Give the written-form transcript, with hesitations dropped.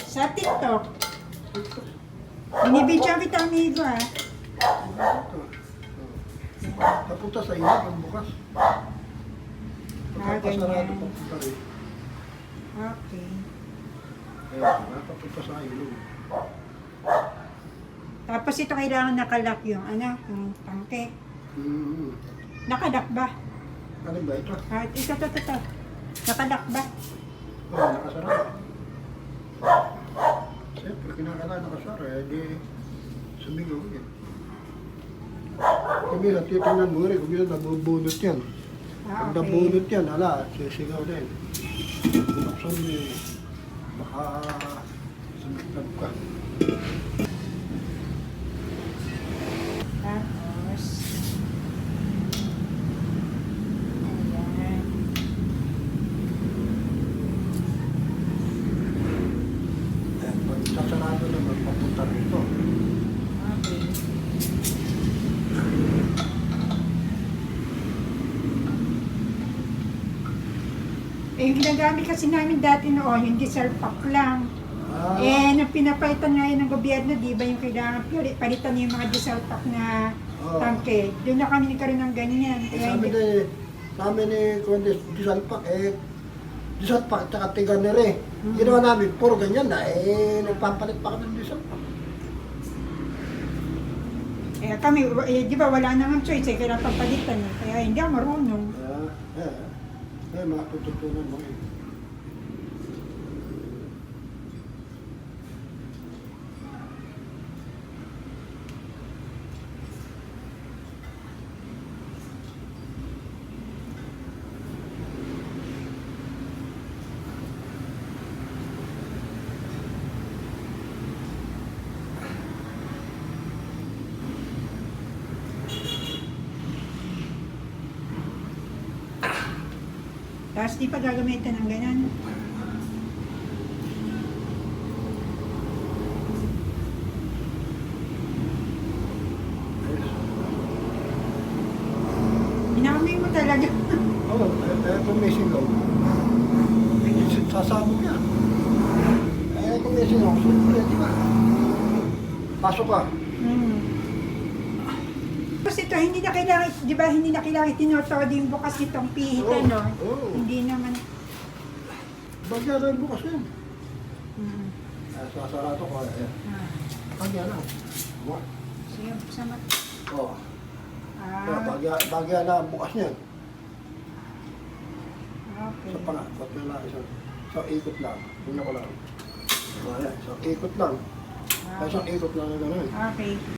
Sa TikTok. Binibidyo kita amigo ah. Papunta sa iyo, ang bukas. Pagkapasarado ganyan. papunta rin. Okay. Kaya, papunta sa iyo. Tapos ito kailangan nakalock yung yung tangke. Nakalock ba? Ano ba ito? Ah, ito. Nakalock ba? Oo, nakasarado. Siyempre, kinakailangan nakasara, di sumigaw yan. Kung minsan, titingnan mo rin, kung minsan nabubunot yan. Pag nabunot yan, ala, sisigaw din. Buksan mo yun, baka sumigaw ka. Tapos, ayan. Pag sasarado naman, papunta rito. Okay. Eh, yung ginagamit kasi namin dati noon, yung diesel pack lang. Nung pinapalitan nga yun ng gobyerno, di ba yung kailangan palitan yung mga diesel pack na tangke. Doon na kami nagkaroon ng ganyan. Kaya Sa amin ni Kuwende, Diesel Pack, Diesel Pack, tsaka Tiganere. Ginawa namin, puro ganyan na, nagpapalit pa kami ng Diesel Pack. kami, di ba wala namang choice, kailangan papalitan. Kaya hindi ako marunong. Matututunan mo eh. Tapos di pa gagamitin ng ganyan. Inaamay mo talaga. Oo, kung may sigaw, sasabog yan. Kung may sigaw, siyempre, di ba? Pasok ka. Tapos ito, hindi na kailangan, di ba, hindi na kailangan tinotodo yung bukas nitong pihit, ano? Hindi naman. Bagya na yung bukas yan. Sasarado ko. Bagya na. Sige, sama. Oo. Bagya na ang bukas niyan. Okay. Sa pala, ba't na lang isang ikot lang. Tingnan ko lang. Isang ikot lang. Isang ikot lang na gano'n. Okay.